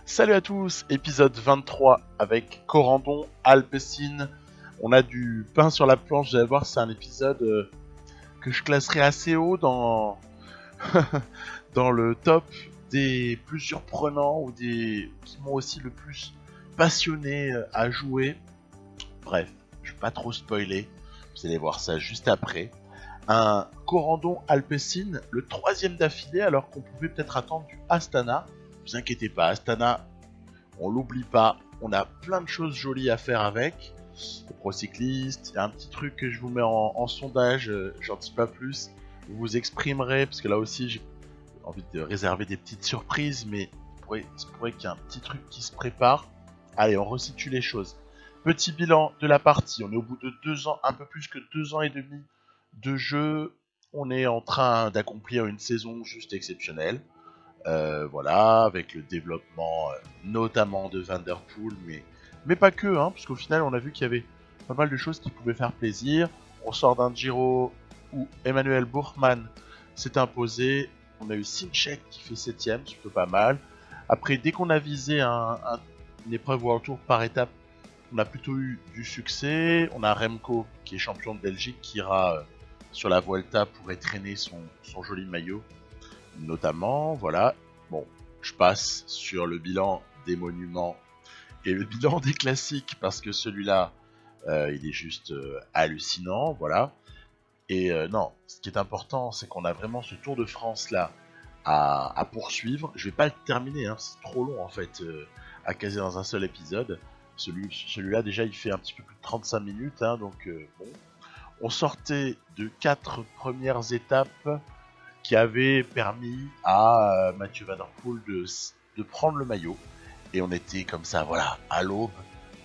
Salut à tous, épisode 23 avec Corandon, Alpecin. On a du pain sur la planche, vous allez voir, c'est un épisode que je classerai assez haut dans, dans le top des plus surprenants ou des qui m'ont aussi le plus passionné à jouer. Bref, je vais pas trop spoiler, vous allez voir ça juste après. Un Corandon Alpecin, le troisième d'affilée, alors qu'on pouvait peut-être attendre du Astana. Ne vous inquiétez pas, Astana, on l'oublie pas, on a plein de choses jolies à faire avec. Le pro cycliste, il y a un petit truc que je vous mets en sondage, j'en dis pas plus. Vous vous exprimerez, parce que là aussi j'ai envie de réserver des petites surprises, mais il se pourrait qu'il y ait un petit truc qui se prépare. Allez, on resitue les choses. Petit bilan de la partie, on est au bout de 2 ans, un peu plus que 2 ans et demi de jeu. On est en train d'accomplir une saison juste exceptionnelle. Voilà, avec le développement notamment de Van Der Poel, mais pas que, hein, parce qu'au final on a vu qu'il y avait pas mal de choses qui pouvaient faire plaisir. On sort d'un Giro où Emmanuel Buchmann s'est imposé, on a eu Sinchek qui fait 7ème, c'est plutôt pas mal. Après, dès qu'on a visé une épreuve World Tour par étape, on a plutôt eu du succès. On a Remco qui est champion de Belgique qui ira sur la Vuelta pour étraîner son joli maillot. Notamment, voilà. Bon, je passe sur le bilan des monuments et le bilan des classiques parce que celui-là, il est juste hallucinant, voilà. Et non, ce qui est important, c'est qu'on a vraiment ce Tour de France là à poursuivre. Je vais pas le terminer, hein, c'est trop long en fait à caser dans un seul épisode. Celui-là déjà, il fait un petit peu plus de 35 minutes, hein, donc bon. On sortait de 4 premières étapes qui avait permis à Mathieu Van Der Poel de prendre le maillot. Et on était comme ça, voilà, à l'aube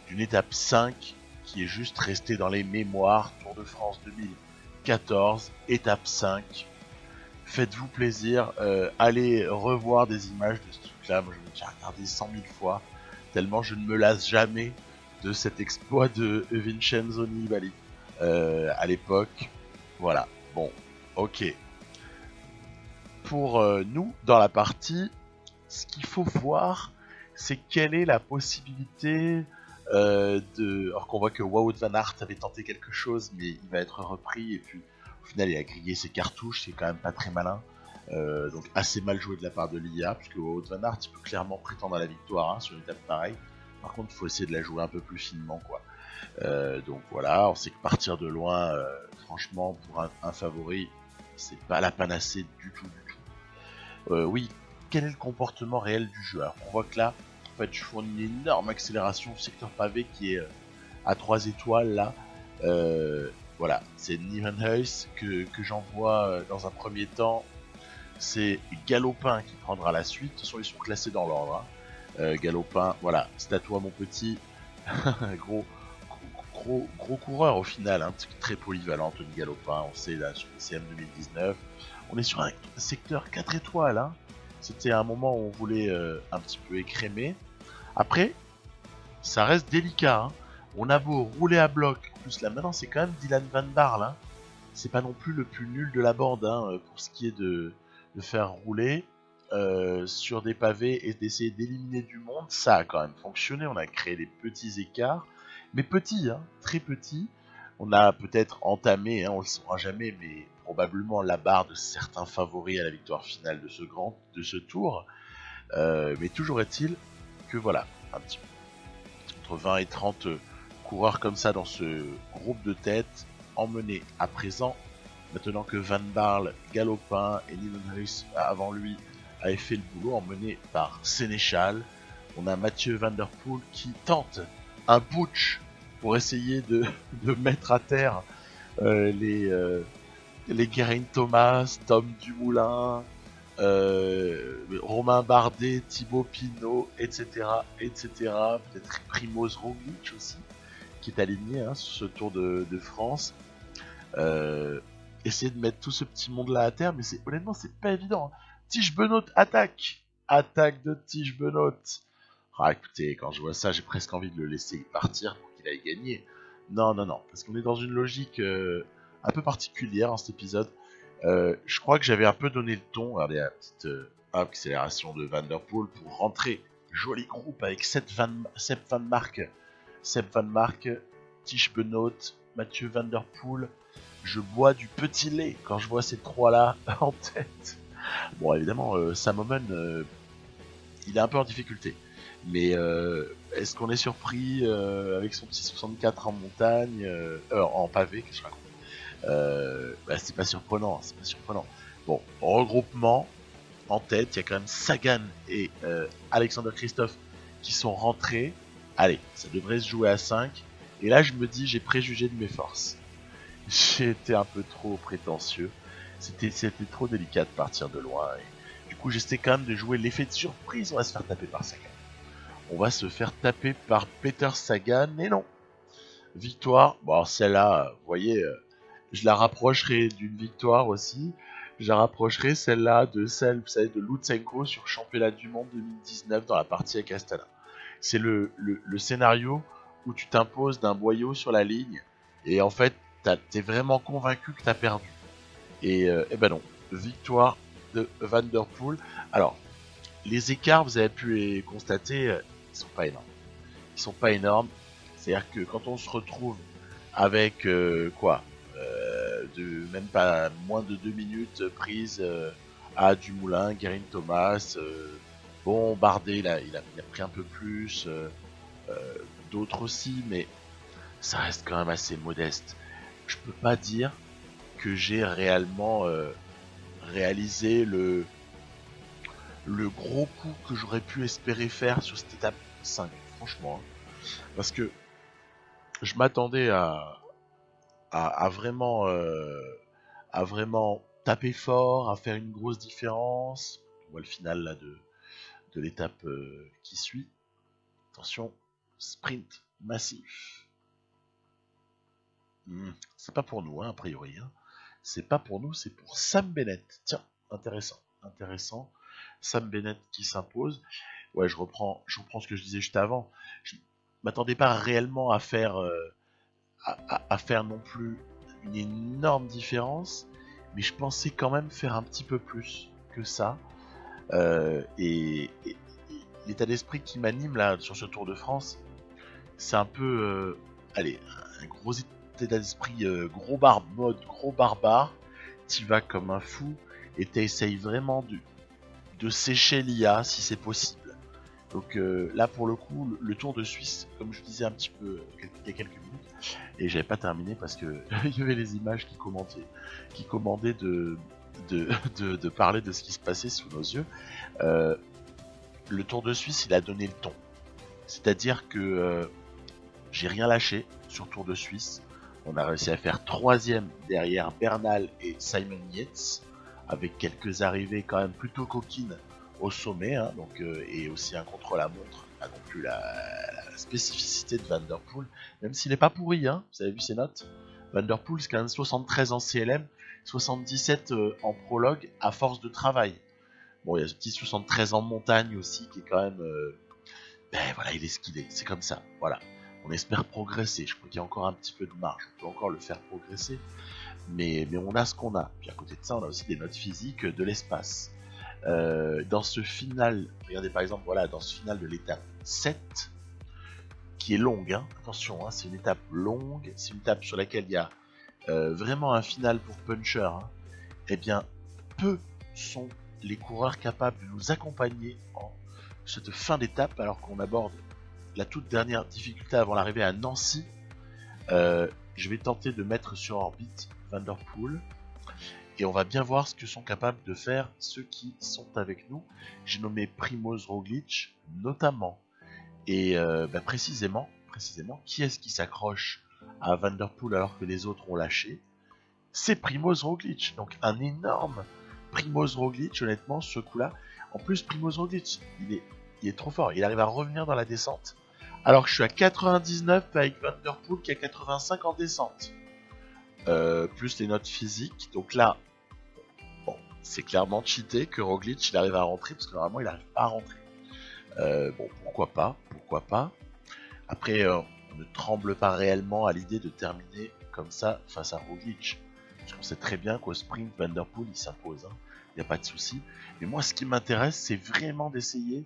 d'une étape 5 qui est juste restée dans les mémoires. Tour de France 2014, étape 5. Faites-vous plaisir, allez revoir des images de ce truc-là. Moi, je l'ai déjà regardé 100 000 fois, tellement je ne me lasse jamais de cet exploit de Vincenzo Nibali à l'époque. Voilà, bon, ok. Pour nous, dans la partie, ce qu'il faut voir, c'est quelle est la possibilité alors qu'on voit que Wout van Aert avait tenté quelque chose, mais il va être repris, et puis au final il a grillé ses cartouches, c'est quand même pas très malin. Donc assez mal joué de la part de l'IA, puisque Wout van Aert il peut clairement prétendre à la victoire sur une étape pareille. Par contre, il faut essayer de la jouer un peu plus finement, quoi. Donc voilà, on sait que partir de loin, franchement, pour un favori, c'est pas la panacée du tout. Oui, quel est le comportement réel du jeu? Alors on voit que là, en fait, je fournis une énorme accélération au secteur pavé qui est à 3 étoiles là. Voilà, c'est Nieuwenhuis que j'envoie dans un premier temps. C'est Galopin qui prendra la suite. De toute façon, ils sont classés dans l'ordre. Hein. Galopin, voilà, c'est à toi mon petit. gros coureur au final, hein, très polyvalent, Tony Galopin, on sait là sur le CM 2019. On est sur un secteur 4 étoiles, hein. C'était un moment où on voulait un petit peu écrémer. Après, ça reste délicat, hein. On a beau rouler à bloc, en plus là maintenant c'est quand même Dylan Van Baarle, hein. C'est pas non plus le plus nul de la bande, hein, pour ce qui est de faire rouler sur des pavés et d'essayer d'éliminer du monde. Ça a quand même fonctionné, on a créé des petits écarts, mais petits, hein, très petits. On a peut-être entamé, hein, on le saura jamais, mais probablement la barre de certains favoris à la victoire finale de ce tour. Mais toujours est-il que voilà, un petit entre 20 et 30 coureurs comme ça dans ce groupe de tête, emmenés à présent, maintenant que Van Baarle, Galopin et Nieuwenhuis avant lui avaient fait le boulot, emmenés par Sénéchal. On a Mathieu Van Der Poel qui tente un putsch pour essayer de mettre à terre les Geraint Thomas, Tom Dumoulin, Romain Bardet, Thibaut Pinot, etc. Peut-être Primoz Roglic aussi, qui est aligné, hein, sur ce Tour de France. Essayer de mettre tout ce petit monde-là à terre, mais honnêtement, c'est pas évident. Tige Benoît attaque de Tige Benoît. Ah, écoutez, quand je vois ça, j'ai presque envie de le laisser partir pour qu'il aille gagner. Non, parce qu'on est dans une logique un peu particulière dans cet épisode. Je crois que j'avais un peu donné le ton. Regardez la petite accélération de Van Der Poel pour rentrer joli groupe avec Sepp Van Mark, Tish Benoît, Mathieu Van Der Poel. Je bois du petit lait quand je vois ces trois-là en tête. Bon, évidemment, Salomon, il est un peu en difficulté. Mais est-ce qu'on est surpris avec son petit 64 en montagne, en pavé, qu'est-ce que je raconte, c'est pas surprenant, Bon, regroupement, en tête, il y a quand même Sagan et Alexander Kristoff qui sont rentrés. Allez, ça devrait se jouer à 5. Et là, je me dis, j'ai préjugé de mes forces. J'ai été un peu trop prétentieux. C'était trop délicat de partir de loin. Et du coup, j'essaie quand même de jouer l'effet de surprise. On va se faire taper par Sagan. On va se faire taper par Peter Sagan. Et non. Victoire. Bon, celle-là, vous voyez, je la rapprocherai d'une victoire aussi. Je la rapprocherai celle-là de celle, vous savez, de Lutsenko sur championnat du monde 2019 dans la partie avec Astana. C'est le scénario où tu t'imposes d'un boyau sur la ligne et en fait, t'es vraiment convaincu que t'as perdu. Et ben non, victoire de Van Der Poel. Alors, les écarts, vous avez pu les constater, ils sont pas énormes. Ils sont pas énormes. C'est-à-dire que quand on se retrouve avec de même pas moins de 2 minutes prise à Dumoulin, Guérin Thomas, bon Bardet il a pris un peu plus, d'autres aussi, mais ça reste quand même assez modeste. Je peux pas dire que j'ai réellement réalisé le gros coup que j'aurais pu espérer faire sur cette étape 5, franchement, parce que je m'attendais à vraiment taper fort, à faire une grosse différence. On voit le final là de l'étape qui suit. Attention, sprint massif. C'est pas pour nous, hein, a priori. Hein. C'est pas pour nous, c'est pour Sam Bennett. Tiens, intéressant. Sam Bennett qui s'impose. Ouais, je reprends ce que je disais juste avant. Je m'attendais pas réellement à faire non plus une énorme différence, mais je pensais quand même faire un petit peu plus que ça. Et l'état d'esprit qui m'anime là sur ce Tour de France, c'est un peu, un gros état d'esprit mode gros barbare. Tu vas comme un fou et t'essayes vraiment de sécher l'IA si c'est possible. Donc là pour le coup, le Tour de Suisse, comme je disais un petit peu il y a quelques minutes, et j'avais pas terminé parce que il y avait les images qui commandaient de parler de ce qui se passait sous nos yeux. Le Tour de Suisse, il a donné le ton. C'est-à-dire que j'ai rien lâché sur Tour de Suisse. On a réussi à faire 3ème derrière Bernal et Simon Yates, avec quelques arrivées quand même plutôt coquines au sommet, hein, donc, et aussi un contre-la-montre, pas non plus la spécificité de Van Der Poel, même s'il n'est pas pourri, hein, vous avez vu ses notes. Van Der Poel, c'est quand même 73 en CLM, 77 en prologue à force de travail. Bon, il y a ce petit 73 en montagne aussi qui est quand même... voilà, il est ce qu'il est, c'est comme ça, voilà. On espère progresser, je crois qu'il y a encore un petit peu de marge, on peut encore le faire progresser, mais on a ce qu'on a. Puis à côté de ça, on a aussi des notes physiques de l'espace. Dans ce final, regardez par exemple, voilà, dans ce final de l'étape 7, qui est longue, hein, attention, hein, c'est une étape longue, c'est une étape sur laquelle il y a vraiment un final pour puncher, hein, eh bien, peu sont les coureurs capables de nous accompagner en cette fin d'étape alors qu'on aborde la toute dernière difficulté avant l'arrivée à Nancy. Je vais tenter de mettre sur orbite Van Der Poel et on va bien voir ce que sont capables de faire ceux qui sont avec nous. J'ai nommé Primoz Roglic notamment, et précisément, qui est-ce qui s'accroche à Van Der Poel alors que les autres ont lâché? C'est Primoz Roglic, donc un énorme Primoz Roglic, honnêtement, ce coup-là. En plus, Primoz Roglic, il est trop fort, il arrive à revenir dans la descente, alors que je suis à 99 avec Van Der Poel qui est à 85 en descente. Plus les notes physiques, donc là, bon, c'est clairement cheaté que Roglic il arrive à rentrer, parce que normalement il n'arrive pas à rentrer. Bon, pourquoi pas. Après, on ne tremble pas réellement à l'idée de terminer comme ça face à Roglic. Parce qu'on sait très bien qu'au sprint, Van Der Poel il s'impose, hein. Il n'y a pas de souci. Mais moi, ce qui m'intéresse, c'est vraiment d'essayer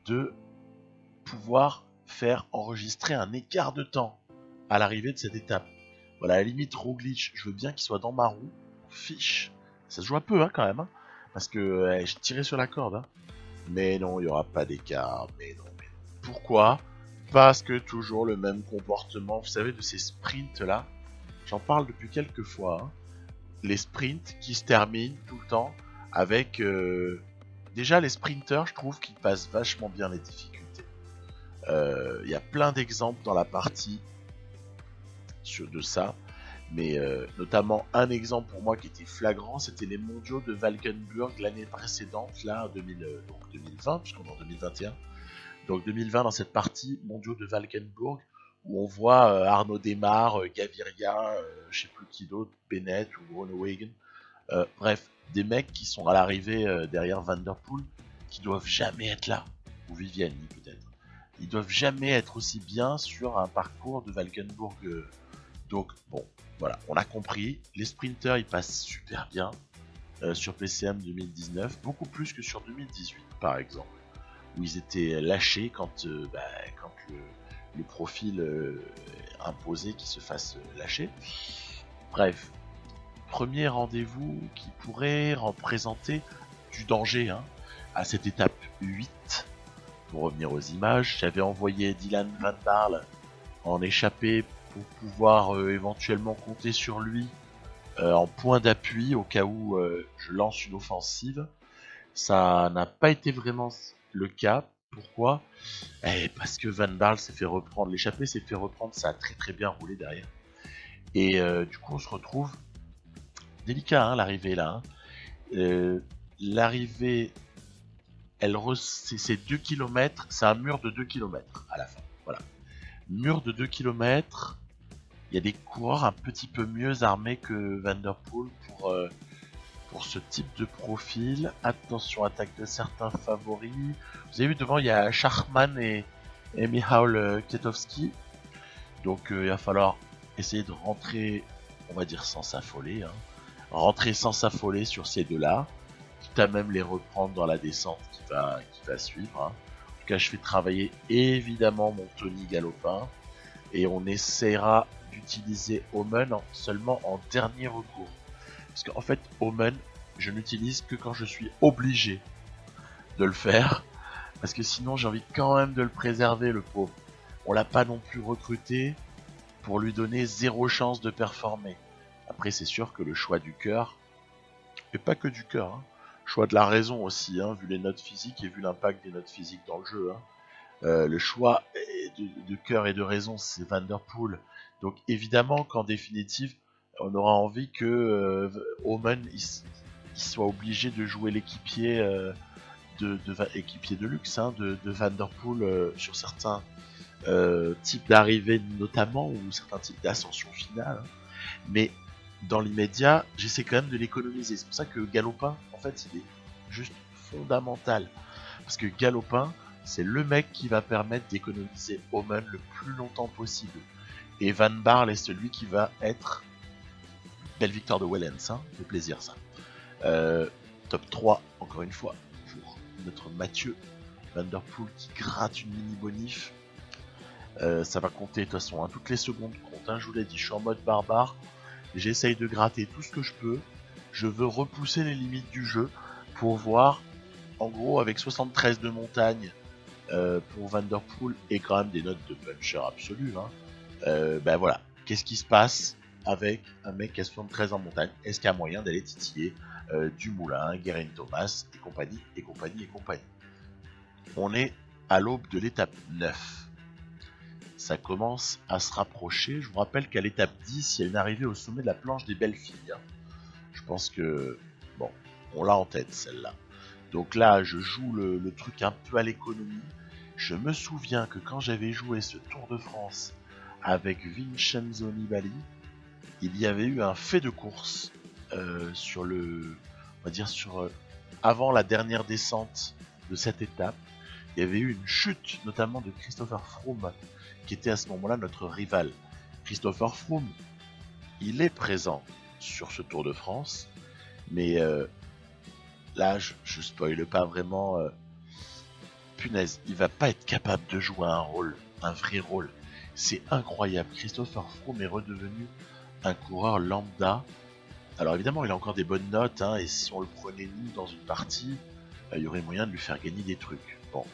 de pouvoir faire enregistrer un écart de temps à l'arrivée de cette étape. Voilà, à la limite, Roglic, je veux bien qu'il soit dans ma roue, fiche. Ça se joue un peu, hein, quand même, hein, parce que je tirais sur la corde, hein. Mais non, il n'y aura pas d'écart, mais non. Pourquoi? Parce que toujours le même comportement, vous savez, de ces sprints-là, j'en parle depuis quelques fois, hein. Les sprints qui se terminent tout le temps avec... Déjà, les sprinters, je trouve qu'ils passent vachement bien les difficultés. Il y a plein d'exemples dans la partie de ça, mais notamment un exemple pour moi qui était flagrant, c'était les mondiaux de Valkenburg l'année précédente, là, 2020, puisqu'on est en 2021. Donc 2020 dans cette partie, mondiaux de Valkenburg, où on voit Arnaud Démare, Gaviria, je sais plus qui d'autre, Bennett ou Groenewegen, bref, des mecs qui sont à l'arrivée derrière Van Der Poel, qui doivent jamais être là, ou Viviani peut-être. Ils doivent jamais être aussi bien sur un parcours de Valkenburg. Donc bon, voilà, on a compris, les sprinters ils passent super bien sur PCM 2019, beaucoup plus que sur 2018 par exemple, où ils étaient lâchés quand le profil imposait qu'ils se fassent lâcher. Bref, premier rendez-vous qui pourrait représenter du danger, hein, à cette étape 8. Pour revenir aux images, j'avais envoyé Dylan Van Baarle en échappée pour pouvoir éventuellement compter sur lui en point d'appui au cas où je lance une offensive. Ça n'a pas été vraiment le cas. Pourquoi? Parce que Van Baarle s'est fait reprendre, l'échappée s'est fait reprendre, ça a très très bien roulé derrière. Et du coup on se retrouve délicat, hein, l'arrivée là. Hein. L'arrivée, c'est 2 km, c'est un mur de 2 km à la fin. Voilà. Mur de 2 km, il y a des coureurs un petit peu mieux armés que Van Der Poel pour ce type de profil. Attention, attaque de certains favoris. Vous avez vu devant, il y a Schachmann et Michał Kwiatkowski. Donc il va falloir essayer de rentrer, on va dire sans s'affoler, hein. Rentrer sans s'affoler sur ces deux-là, quitte à même les reprendre dans la descente qui va suivre. Hein. En tout cas, je fais travailler évidemment mon Tony Galopin et on essaiera d'utiliser Omen seulement en dernier recours. Parce qu'en fait, Omen, je n'utilise que quand je suis obligé de le faire, parce que sinon j'ai envie quand même de le préserver, le pauvre. On l'a pas non plus recruté pour lui donner zéro chance de performer. Après, c'est sûr que le choix du cœur, et pas que du cœur, hein, choix de la raison aussi, hein, vu les notes physiques et vu l'impact des notes physiques dans le jeu. Hein. Le choix de cœur et de raison, c'est Van Der Poel. Donc évidemment qu'en définitive, on aura envie que Omen il soit obligé de jouer l'équipier équipier de luxe, hein, de Van Der Poel sur certains types d'arrivées notamment, ou certains types d'ascension finale. Hein. Mais dans l'immédiat, j'essaie quand même de l'économiser. C'est pour ça que Galopin, en fait, il est juste fondamental. Parce que Galopin, c'est le mec qui va permettre d'économiser Omen le plus longtemps possible. Et Van Baarle est celui qui va être... Belle victoire de Wellens, hein, fait plaisir ça. Top 3, encore une fois, pour notre Mathieu Van Der Poel qui gratte une mini bonif. Ça va compter de toute façon, hein, toutes les secondes comptent, hein, je vous l'ai dit, je suis en mode barbare. J'essaye de gratter tout ce que je peux. Je veux repousser les limites du jeu pour voir, en gros, avec 73 de montagne pour Van Der Poel et quand même des notes de puncher absolu. Hein, ben voilà, qu'est-ce qui se passe avec un mec qui a 73 en montagne? Est-ce qu'il y a moyen d'aller titiller Dumoulin, Geraint Thomas et compagnie, et compagnie, et compagnie? On est à l'aube de l'étape 9. Ça commence à se rapprocher. Je vous rappelle qu'à l'étape 10, il y a une arrivée au sommet de la planche des belles filles. Hein. Je pense que, bon, on l'a en tête celle-là. Donc là, je joue le truc un peu à l'économie. Je me souviens que quand j'avais joué ce Tour de France avec Vincenzo Nibali, il y avait eu un fait de course sur le, on va dire avant la dernière descente de cette étape. Il y avait eu une chute, notamment de Christopher Froome, qui était à ce moment-là notre rival. Christopher Froome, il est présent sur ce Tour de France, mais là, je spoile pas vraiment, punaise, il va pas être capable de jouer un rôle, un vrai rôle. C'est incroyable. Christopher Froome est redevenu un coureur lambda. Alors évidemment, il a encore des bonnes notes, hein, et si on le prenait nous dans une partie, il y aurait moyen de lui faire gagner des trucs. Bon,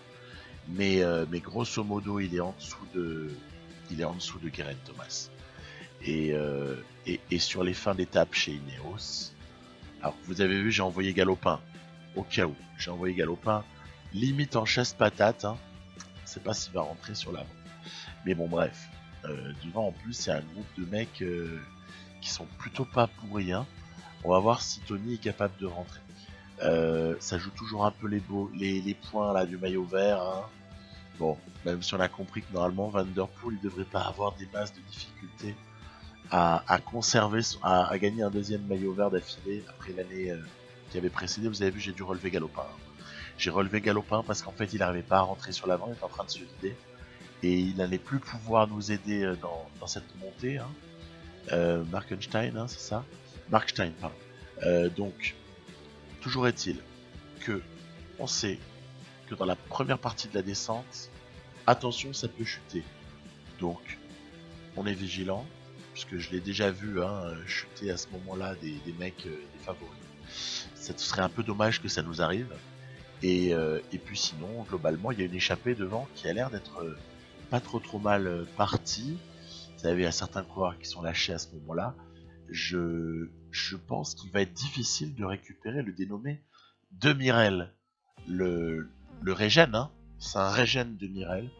mais grosso modo, il est en dessous de Geraint Thomas. Et sur les fins d'étape chez Ineos, alors vous avez vu, j'ai envoyé Galopin, au cas où, j'ai envoyé Galopin, limite en chasse-patate, hein. Je sais pas s'il va rentrer sur l'avant. Mais bon, bref, devant en plus, c'est un groupe de mecs qui sont plutôt pas pourris, hein. On va voir si Tony est capable de rentrer. Ça joue toujours un peu les points là du maillot vert, hein. Bon, même si on a compris que normalement Van Der Poel il devrait pas avoir des masses de difficultés à conserver, à gagner un deuxième maillot vert d'affilée après l'année qui avait précédé. Vous avez vu, j'ai dû relever Galopin. J'ai relevé Galopin parce qu'en fait il n'arrivait pas à rentrer sur l'avant, il était en train de se vider et il n'allait plus pouvoir nous aider dans cette montée, hein. Markenstein, hein, c'est ça, Markstein, pardon. Donc toujours est-il que on sait que dans la première partie de la descente, attention, ça peut chuter. Donc, on est vigilant, puisque je l'ai déjà vu chuter à ce moment-là des mecs, des favoris. Ça serait un peu dommage que ça nous arrive. Et puis sinon, globalement, il y a une échappée devant qui a l'air d'être pas trop mal partie. Vous savez, il y a certains coureurs qui sont lâchés à ce moment-là. Je pense qu'il va être difficile de récupérer le dénommé de Mirel. Le Regen, hein, c'est un Regen de Mirel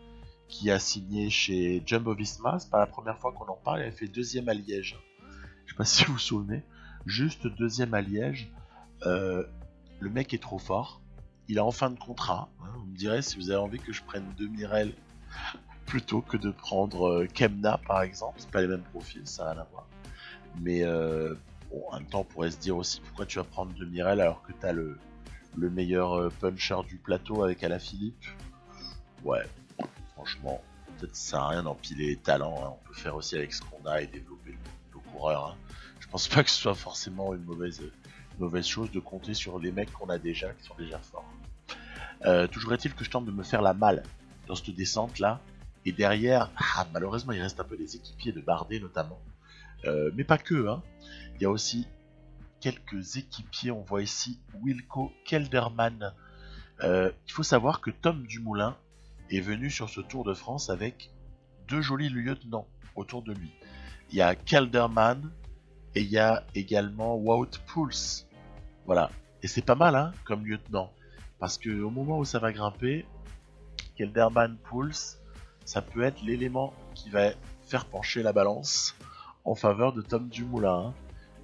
qui a signé chez Jumbo-Visma. C'est pas la première fois qu'on en parle. Il avait fait deuxième à Liège. Je sais pas si vous vous souvenez. Juste deuxième à Liège. Le mec est trop fort. Il est en fin de contrat. Hein. Vous me direz si vous avez envie que je prenne De Mirel plutôt que de prendre Kemna par exemple. C'est pas les mêmes profils, ça n'a rien à voir. Mais bon, en même temps, on pourrait se dire aussi pourquoi tu vas prendre De Mirel alors que t'as le meilleur puncher du plateau avec Alaphilippe. Ouais, franchement, peut-être ça sert à rien d'empiler les talents, hein. On peut faire aussi avec ce qu'on a et développer le coureur, hein. Je pense pas que ce soit forcément une mauvaise chose de compter sur les mecs qu'on a déjà, qui sont déjà forts. Toujours est-il que je tente de me faire la malle dans cette descente là, et derrière, malheureusement il reste un peu des équipiers de Bardet notamment, mais pas que, hein. Il y a aussi quelques équipiers, on voit ici Wilco Kelderman. Il faut savoir que Tom Dumoulin est venu sur ce Tour de France avec deux jolis lieutenants autour de lui. Il y a Kelderman et il y a également Wout Poels. Voilà, et c'est pas mal, hein, comme lieutenant, parce que au moment où ça va grimper, Kelderman Poels, ça peut être l'élément qui va faire pencher la balance en faveur de Tom Dumoulin, hein.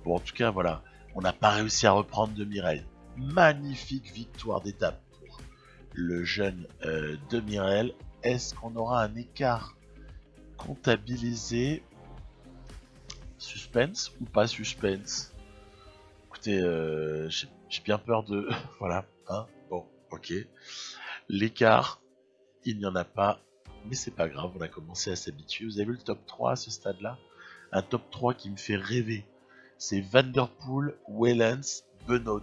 Bon, en tout cas, voilà. On n'a pas réussi à reprendre De Mirel. Magnifique victoire d'étape pour le jeune De Mirel. Est-ce qu'on aura un écart comptabilisé? Suspense ou pas suspense? Écoutez, j'ai bien peur de... voilà, hein. Bon, ok. L'écart, il n'y en a pas, mais c'est pas grave, on a commencé à s'habituer. Vous avez vu le top 3 à ce stade-là? Un top 3 qui me fait rêver. C'est Van Der Poel, Wellens, Benoît.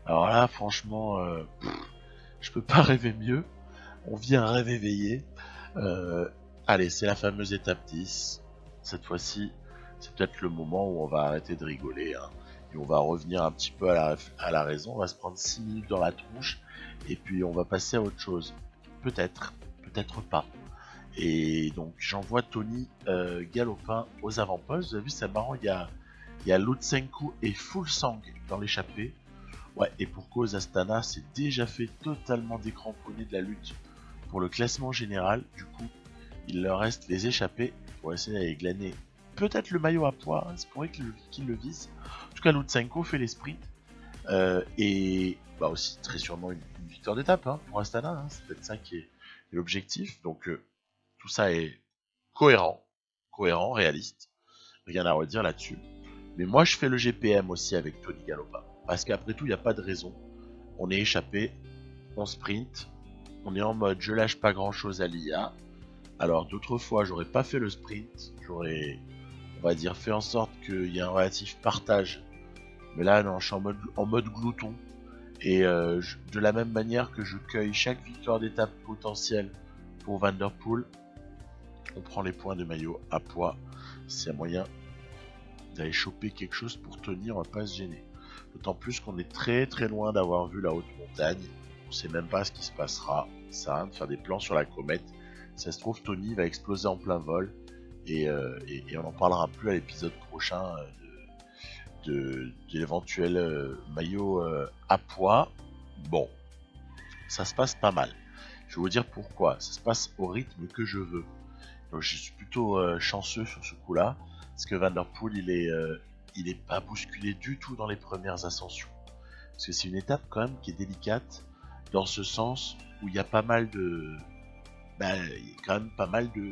Alors là, franchement, je peux pas rêver mieux. On vient un rêve éveillé. Allez, c'est la fameuse étape 10. Cette fois-ci, c'est peut-être le moment où on va arrêter de rigoler, hein, et on va revenir un petit peu à la raison. On va se prendre 6 minutes dans la tronche et puis on va passer à autre chose. Peut-être, peut-être pas. Et donc j'envoie Tony Galopin aux avant-postes. Vous avez vu, c'est marrant, il y a Lutsenko et Fuglsang dans l'échappée. Ouais, et pour cause, Astana s'est déjà fait totalement décramponner de la lutte pour le classement général. Du coup, il leur reste les échappés pour essayer d'aller glaner peut-être le maillot à poids. Hein, c'est pour qu'il le vise. En tout cas, Lutsenko fait les sprints. Et bah aussi, très sûrement, une victoire d'étape, hein, pour Astana. Hein, c'est peut-être ça qui est l'objectif. Donc, tout ça est cohérent, réaliste. Rien à redire là-dessus. Mais moi, je fais le GPM aussi avec Tony Galopin. Parce qu'après tout, il n'y a pas de raison. On est échappé, on sprint, on est en mode je lâche pas grand-chose à l'IA. Alors d'autres fois, j'aurais pas fait le sprint. J'aurais, on va dire, fait en sorte qu'il y ait un relatif partage. Mais là, non, je suis en mode glouton. Et de la même manière que je cueille chaque victoire d'étape potentielle pour Van Der Poel, on prend les points de maillot à poids. S'il y a moyen d'aller choper quelque chose pour Tony, on va pas se gêner. D'autant plus qu'on est très très loin d'avoir vu la haute montagne. On sait même pas ce qui se passera. Ça sert à rien de faire des plans sur la comète. Si ça se trouve, Tony va exploser en plein vol. Et on n'en parlera plus à l'épisode prochain de l'éventuel maillot à poids. Bon, ça se passe pas mal. Je vais vous dire pourquoi. Ça se passe au rythme que je veux. Donc je suis plutôt chanceux sur ce coup-là. Parce que Van Der Poel, il est pas bousculé du tout dans les premières ascensions. Parce que c'est une étape quand même qui est délicate. Dans ce sens où il y a pas mal de... il y a quand même pas mal de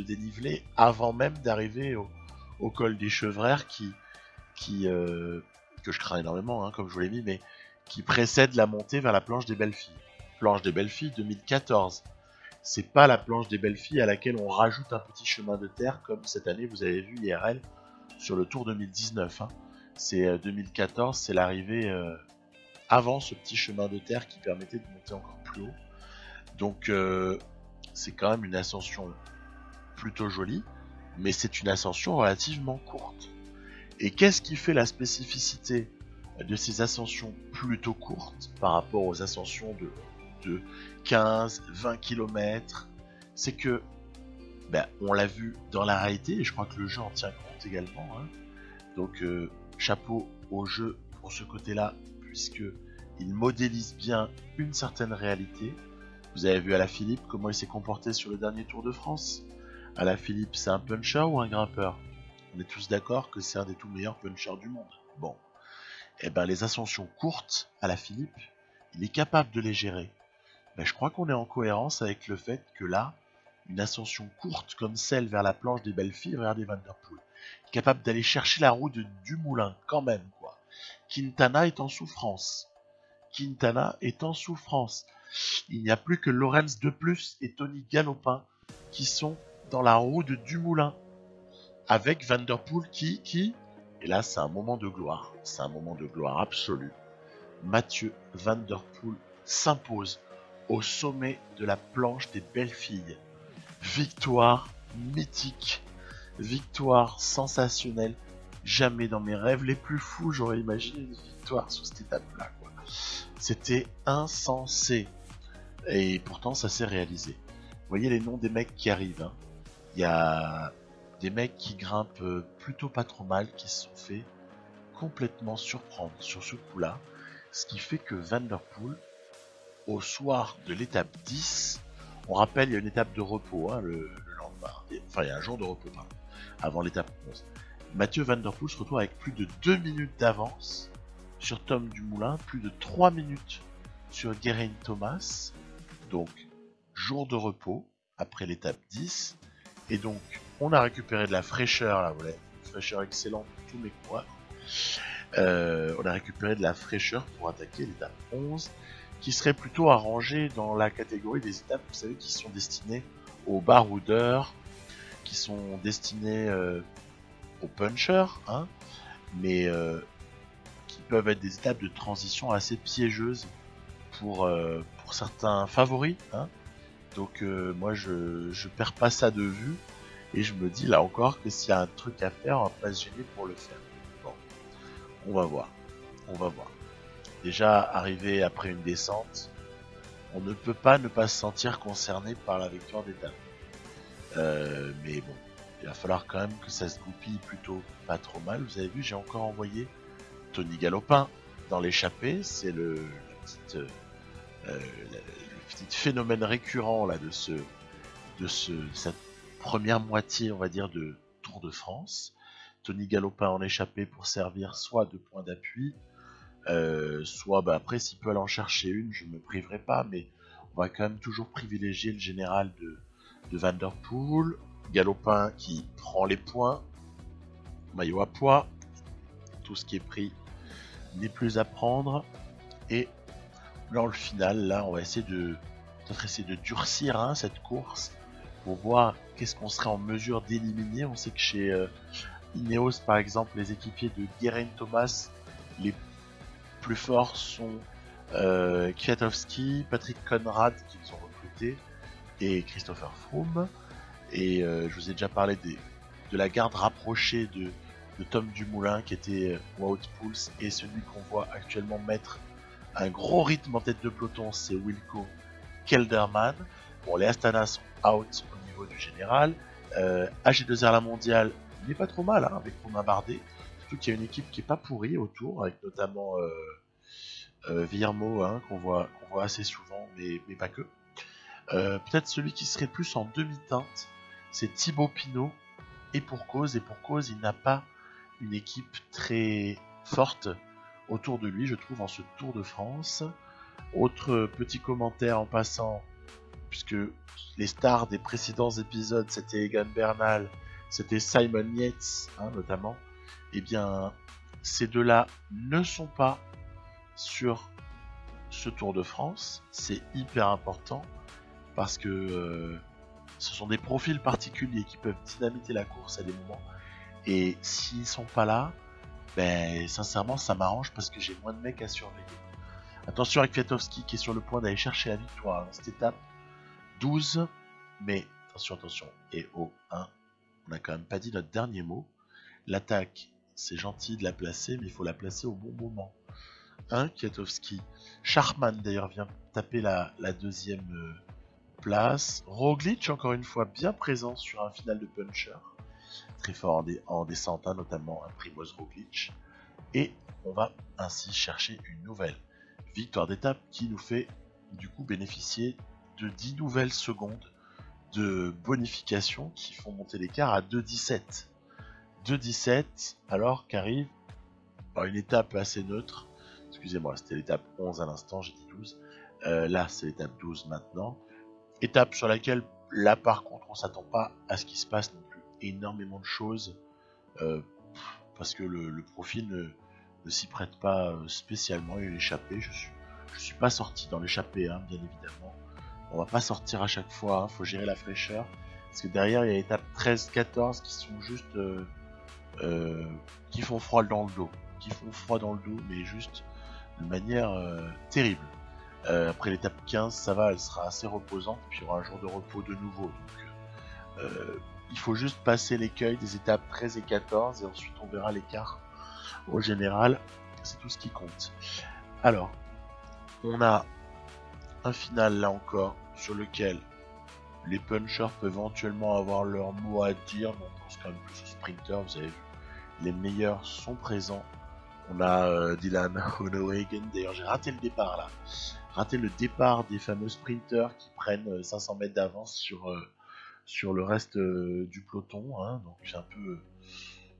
dénivelé avant même d'arriver au col des Chevrères que je crains énormément, hein, comme je vous l'ai mis, mais qui précède la montée vers la planche des belles filles. Planche des belles filles 2014. C'est pas la planche des belles filles à laquelle on rajoute un petit chemin de terre comme cette année vous avez vu IRL sur le Tour 2019. Hein. C'est 2014, c'est l'arrivée avant ce petit chemin de terre qui permettait de monter encore plus haut. Donc c'est quand même une ascension plutôt jolie, mais c'est une ascension relativement courte. Et qu'est-ce qui fait la spécificité de ces ascensions plutôt courtes par rapport aux ascensions de 15, 20 km? C'est que, on l'a vu dans la réalité, et je crois que le jeu en tient compte également. Hein. Donc, chapeau au jeu pour ce côté-là, puisque il modélise bien une certaine réalité. Vous avez vu Alaphilippe comment il s'est comporté sur le dernier Tour de France. Alaphilippe, c'est un puncher ou un grimpeur? On est tous d'accord que c'est un des tout meilleurs punchers du monde. Bon, et les ascensions courtes, Alaphilippe, il est capable de les gérer. Je crois qu'on est en cohérence avec le fait que là, une ascension courte comme celle vers la planche des belles filles, regardez Van Der Poel, capable d'aller chercher la roue de Dumoulin quand même, quoi. Quintana est en souffrance. Quintana est en souffrance. Il n'y a plus que Lorenz de Plus et Tony Galopin qui sont dans la roue de Dumoulin. Avec Van Der Poel qui... Et là, c'est un moment de gloire. C'est un moment de gloire absolu. Mathieu Van Der Poel s'impose au sommet de la planche des belles filles. Victoire mythique. Victoire sensationnelle. Jamais dans mes rêves les plus fous, j'aurais imaginé une victoire sur cette étape-là. C'était insensé. Et pourtant, ça s'est réalisé. Vous voyez les noms des mecs qui arrivent. Hein. Il y a des mecs qui grimpent plutôt pas trop mal, qui se sont fait complètement surprendre sur ce coup-là. Ce qui fait que Van Der Poel, au soir de l'étape 10, on rappelle, il y a une étape de repos hein, le lendemain. Enfin, il y a un jour de repos, pardon, avant l'étape 11. Mathieu Van Der Poel se retrouve avec plus de 2 minutes d'avance sur Tom Dumoulin, plus de 3 minutes sur Geraint Thomas. Donc, jour de repos après l'étape 10. Et donc, on a récupéré de la fraîcheur, là, voilà, une fraîcheur excellente pour tous mes coureurs. On a récupéré de la fraîcheur pour attaquer l'étape 11, qui serait plutôt arrangée dans la catégorie des étapes, vous savez, qui sont destinées aux baroudeurs, qui sont destinées aux punchers, hein, mais qui peuvent être des étapes de transition assez piégeuses pour certains favoris. Hein. Donc moi je perds pas ça de vue et je me dis là encore que s'il y a un truc à faire, on va pas se gêner pour le faire. Bon, on va voir. Déjà arrivé après une descente, on ne peut pas ne pas se sentir concerné par la victoire d'étape. Mais bon, il va falloir quand même que ça se goupille plutôt pas trop mal. Vous avez vu, j'ai encore envoyé Tony Galopin dans l'échappée. C'est le petit phénomène récurrent là de cette première moitié, on va dire, de Tour de France. Tony Galopin en échappée pour servir soit de point d'appui, soit après s'il peut aller en chercher une, je ne me priverai pas, mais on va quand même toujours privilégier le général de Van Der Poel. Galopin qui prend les points, maillot à poids, tout ce qui est pris n'est plus à prendre, et dans le final, là, on va essayer peut-être essayer de durcir hein, cette course pour voir qu'est-ce qu'on serait en mesure d'éliminer. On sait que chez Ineos, par exemple, les équipiers de Geraint Thomas, les plus forts sont Kwiatkowski, Patrick Conrad qu'ils ont recruté et Christopher Froome. Et je vous ai déjà parlé de la garde rapprochée de Tom Dumoulin qui était Wout Poels, et celui qu'on voit actuellement mettre un gros rythme en tête de peloton, c'est Wilco Kelderman. Bon, les Astana sont out au niveau du général. AG2R la mondiale n'est pas trop mal avec Romain Bardet, surtout qu'il y a une équipe qui est pas pourrie autour, avec notamment Villermo qu'on voit assez souvent, mais pas que. Peut-être celui qui serait plus en demi-teinte, c'est Thibaut Pinot, et pour cause, il n'a pas une équipe très forte autour de lui, je trouve, en ce Tour de France. Autre petit commentaire en passant, puisque les stars des précédents épisodes, c'était Egan Bernal, c'était Simon Yates, notamment, eh bien, ces deux-là ne sont pas sur ce Tour de France. C'est hyper important, parce que ce sont des profils particuliers qui peuvent dynamiter la course à des moments. Et s'ils sont pas là, ben sincèrement ça m'arrange parce que j'ai moins de mecs à surveiller. Attention à Kwiatkowski qui est sur le point d'aller chercher la victoire dans cette étape 12. Mais attention, et au 1, on n'a quand même pas dit notre dernier mot. L'attaque, c'est gentil de la placer, mais il faut la placer au bon moment. Kwiatkowski. Schachmann d'ailleurs vient taper la deuxième place. Roglic, encore une fois, bien présent sur un final de puncher. Très fort en descente, notamment un Primož Roglic. Et on va ainsi chercher une nouvelle victoire d'étape qui nous fait du coup bénéficier de 10 nouvelles secondes de bonification qui font monter l'écart à 2,17. 2,17 alors qu'arrive une étape assez neutre. Excusez-moi, c'était l'étape 11 à l'instant, j'ai dit 12. Là, c'est l'étape 12 maintenant. Étape sur laquelle, là par contre, on s'attend pas à ce qu'il se passe non plus énormément de choses, parce que le profil ne s'y prête pas spécialement. Il est échappé, je suis pas sorti dans l'échappée, bien évidemment. On va pas sortir à chaque fois, faut gérer la fraîcheur, parce que derrière il y a l'étape 13-14 qui sont juste qui font froid dans le dos, mais juste de manière terrible. Après l'étape 15, ça va, elle sera assez reposante, puis il y aura un jour de repos de nouveau. Donc, il faut juste passer l'écueil des étapes 13 et 14, et ensuite on verra l'écart au général. C'est tout ce qui compte. Alors, on a un final là encore, sur lequel les punchers peuvent éventuellement avoir leur mot à dire, mais on pense quand même plus aux sprinters, vous avez vu. Les meilleurs sont présents. On a Dylan Groenewegen, d'ailleurs j'ai raté le départ là. Raté le départ des fameux sprinters qui prennent 500 mètres d'avance sur le reste du peloton. Donc c'est un peu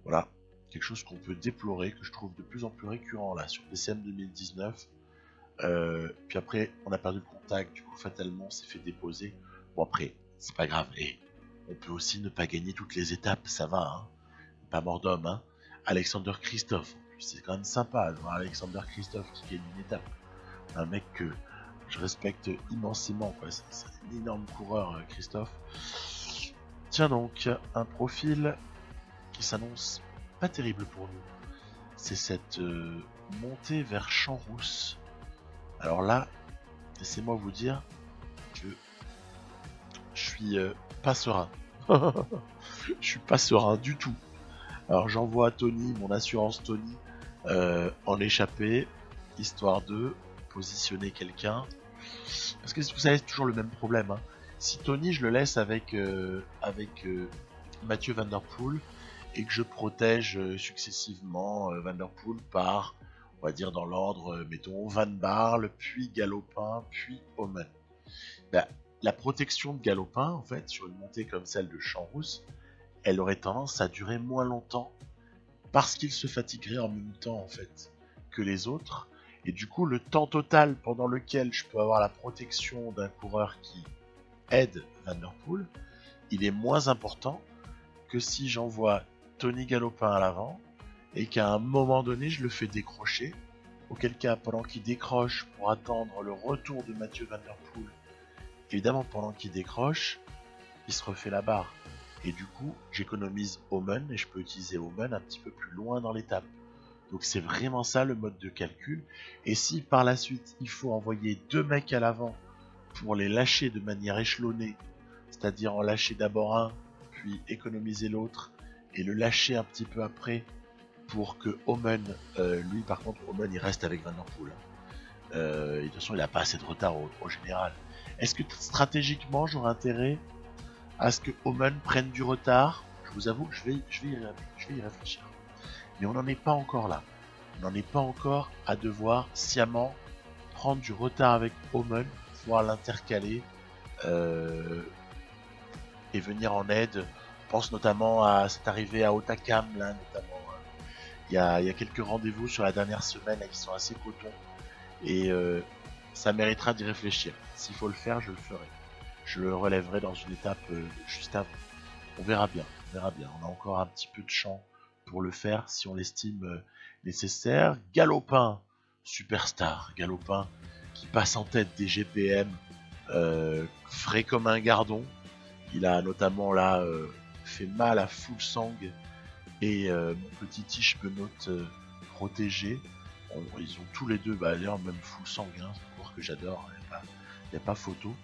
voilà, quelque chose qu'on peut déplorer, que je trouve de plus en plus récurrent là sur PCM 2019. Puis après on a perdu le contact, du coup fatalement on s'est fait déposer. Bon après, c'est pas grave, et on peut aussi ne pas gagner toutes les étapes, ça va, pas mort d'homme. Alexander Kristoff, c'est quand même sympa de voir Alexander Kristoff qui gagne une étape. Un mec que je respecte immensément, quoi. C'est un énorme coureur, Kristoff. Tiens donc, un profil qui s'annonce pas terrible pour nous. C'est cette montée vers Champs-Rousse. Alors là, laissez-moi vous dire que je suis pas serein. Je suis pas serein du tout. Alors j'envoie à Tony, mon assurance Tony, en échappée, histoire de positionner quelqu'un. Parce que vous savez, c'est toujours le même problème. Si Tony, je le laisse avec Mathieu Van Der Poel, et que je protège successivement Van Der Poel par, on va dire dans l'ordre, mettons Van Baarle, puis Galopin, puis Omen. La protection de Galopin, en fait, sur une montée comme celle de Champs-Rousse, elle aurait tendance à durer moins longtemps, parce qu'il se fatiguerait en même temps, en fait, que les autres. Et du coup, le temps total pendant lequel je peux avoir la protection d'un coureur qui aide Van Der Poel, il est moins important que si j'envoie Tony Galopin à l'avant et qu'à un moment donné, je le fais décrocher. Auquel cas, pendant qu'il décroche pour attendre le retour de Mathieu Van Der Poel, évidemment, pendant qu'il décroche, il se refait la barre. Et du coup, j'économise Omen et je peux utiliser Omen un petit peu plus loin dans l'étape. Donc c'est vraiment ça le mode de calcul. Et si par la suite il faut envoyer 2 mecs à l'avant pour les lâcher de manière échelonnée, c'est-à-dire en lâcher d'abord un, puis économiser l'autre, et le lâcher un petit peu après pour que Omen, lui par contre Omen il reste avec Van Der Poel. Et de toute façon il n'a pas assez de retard au général. Est-ce que stratégiquement j'aurais intérêt à ce que Omen prenne du retard? Je vous avoue que je vais y réfléchir. Mais on n'en est pas encore là. On n'en est pas encore à devoir sciemment prendre du retard avec Omen, pouvoir l'intercaler et venir en aide. Je pense notamment à cette arrivée à Otakam, là, notamment. Il y a quelques rendez-vous sur la dernière semaine là, qui sont assez cotons. Et ça méritera d'y réfléchir. S'il faut le faire, je le ferai. Je le relèverai dans une étape juste avant. On verra bien. On verra bien. On a encore un petit peu de champ pour le faire si on l'estime nécessaire. Galopin, superstar. Galopin qui passe en tête des GPM, frais comme un gardon. Il a notamment là fait mal à Fuglsang et mon petit Tish Benoît protégé. Ils ont tous les deux, d'ailleurs même Fuglsang, hein, c'est un coureur que j'adore, il n'y a pas photo.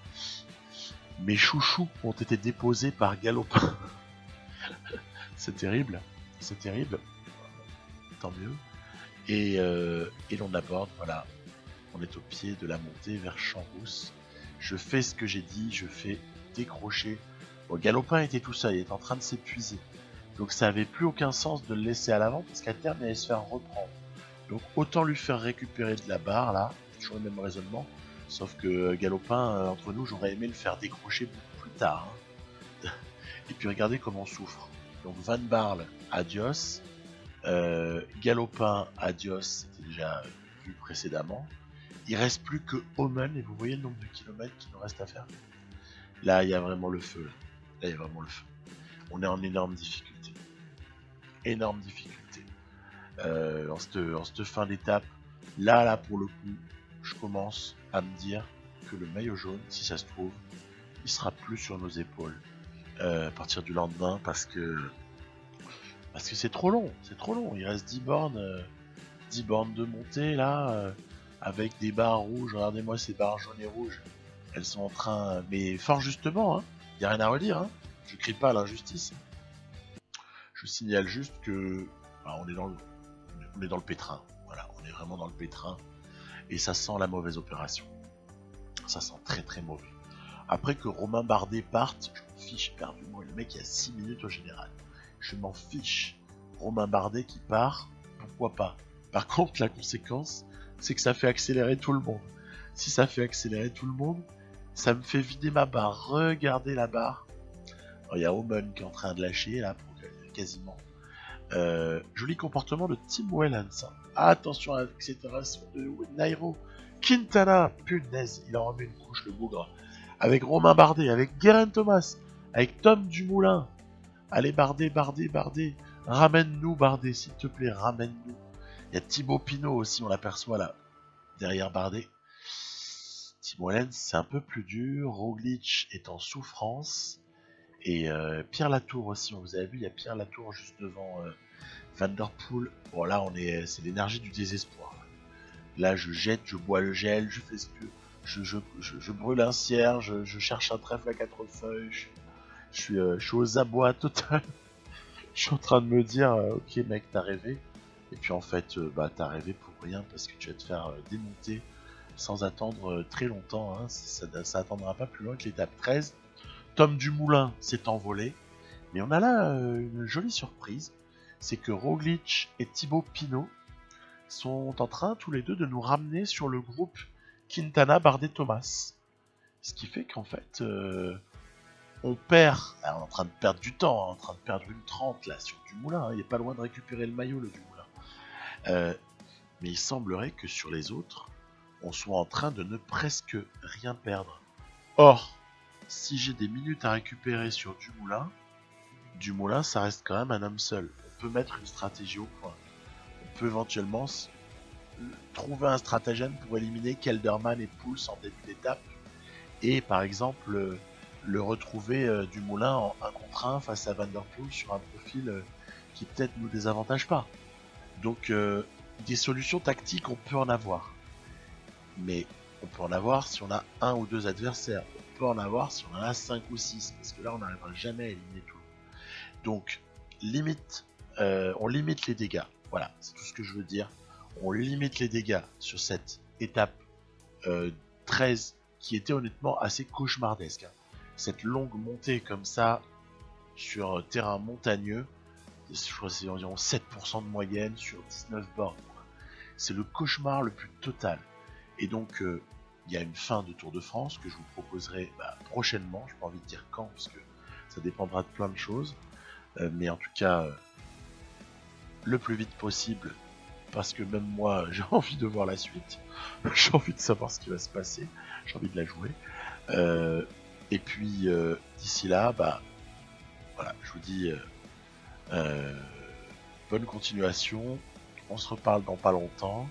Mes chouchous ont été déposés par Galopin. C'est terrible, c'est terrible. Tant mieux. Et l'on aborde, voilà, on est au pied de la montée vers Champs-Rousse. Je fais ce que j'ai dit, je fais décrocher. Bon, Galopin était tout seul, il est en train de s'épuiser. Donc ça avait plus aucun sens de le laisser à l'avant parce qu'à terme il allait se faire reprendre. Donc autant lui faire récupérer de la barre là, toujours le même raisonnement. Sauf que Galopin, entre nous, j'aurais aimé le faire décrocher beaucoup plus tard. Hein. Et puis regardez comment on souffre. Donc Van Barle, adios. Galopin, adios, c'était déjà vu précédemment. Il reste plus que Omen, et vous voyez le nombre de kilomètres qu'il nous reste à faire. Là, il y a vraiment le feu. Là, il y a vraiment le feu. On est en énorme difficulté. Énorme difficulté. En cette fin d'étape, là, pour le coup, je commence à me dire que le maillot jaune, si ça se trouve, il sera plus sur nos épaules à partir du lendemain parce que c'est trop long, il reste 10 bornes, 10 bornes de montée là, avec des barres rouges, regardez-moi ces barres jaunes et rouges, elles sont en train, mais fort justement, hein, y a rien à redire, hein, je crie pas à l'injustice, je signale juste que on est dans le pétrin, voilà, on est vraiment dans le pétrin, et ça sent la mauvaise opération, ça sent très très mauvais. Après que Romain Bardet parte, je m'en fiche éperdument, le mec il y a 6 minutes au général. Je m'en fiche. Romain Bardet qui part, pourquoi pas. Par contre, la conséquence, c'est que ça fait accélérer tout le monde. Si ça fait accélérer tout le monde, ça me fait vider ma barre. Regardez la barre. Il y a Omen qui est en train de lâcher, là, quasiment. Joli comportement de Tim Wellens. Attention à l'accélération de Nairo. Quintana, punaise, il en remet une couche, le bougre. Avec Romain Bardet, avec Geraint Thomas, avec Tom Dumoulin. Allez Bardet, ramène-nous Bardet, s'il te plaît, ramène-nous. Il y a Thibaut Pinot aussi, on l'aperçoit là, derrière Bardet. Tim Wellens, c'est un peu plus dur, Roglic est en souffrance, et Pierre Latour aussi, vous avez vu, il y a Pierre Latour juste devant Van Der Poel. Bon là, c'est l'énergie du désespoir. Là, je jette, je bois le gel, je fais ce que... Je brûle un cierge, je cherche un trèfle à 4 feuilles, je suis aux abois total. Je suis en train de me dire, ok mec, t'as rêvé. Et puis en fait, t'as rêvé pour rien parce que tu vas te faire démonter sans attendre très longtemps. Hein. Ça attendra pas plus loin que l'étape 13. Tom Dumoulin s'est envolé. Mais on a là une jolie surprise. C'est que Roglic et Thibaut Pinot sont en train tous les deux de nous ramener sur le groupe Quintana, Bardet, Thomas. Ce qui fait qu'en fait, on perd, on est en train de perdre du temps, en train de perdre une 30 là sur Dumoulin, hein, il est pas loin de récupérer le maillot le Dumoulin. Mais il semblerait que sur les autres, on soit en train de ne presque rien perdre. Or, si j'ai des minutes à récupérer sur Dumoulin ça reste quand même un homme seul. On peut mettre une stratégie au point. On peut éventuellement trouver un stratagème pour éliminer Kelderman et Pouls en début d'étape et par exemple le retrouver Dumoulin en 1 contre 1 face à Van Der Poel sur un profil qui peut-être nous désavantage pas. Donc des solutions tactiques, on peut en avoir. Mais on peut en avoir si on a un ou deux adversaires. On peut en avoir si on en a 5 ou 6. Parce que là, on n'arrivera jamais à éliminer tout. Donc, on limite les dégâts. Voilà, c'est tout ce que je veux dire. On limite les dégâts sur cette étape 13 qui était honnêtement assez cauchemardesque. Cette longue montée comme ça sur terrain montagneux, je crois que c'est environ 7% de moyenne sur 19 bornes. C'est le cauchemar le plus total. Et donc, il y a une fin de Tour de France que je vous proposerai prochainement. Je n'ai pas envie de dire quand, parce que ça dépendra de plein de choses. Mais en tout cas, le plus vite possible, parce que même moi, j'ai envie de voir la suite. J'ai envie de savoir ce qui va se passer. J'ai envie de la jouer. Et puis, d'ici là, voilà, je vous dis bonne continuation. On se reparle dans pas longtemps.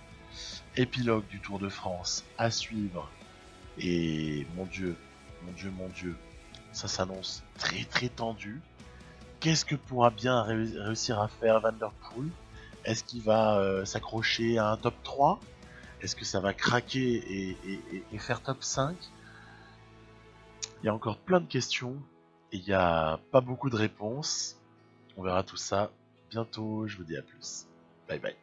Épilogue du Tour de France à suivre. Et mon Dieu, ça s'annonce très très tendu. Qu'est-ce que pourra bien réussir à faire Van Der Poel? Est-ce qu'il va s'accrocher à un top 3? Est-ce que ça va craquer et faire top 5? Il y a encore plein de questions et il n'y a pas beaucoup de réponses. On verra tout ça bientôt, je vous dis à plus. Bye bye.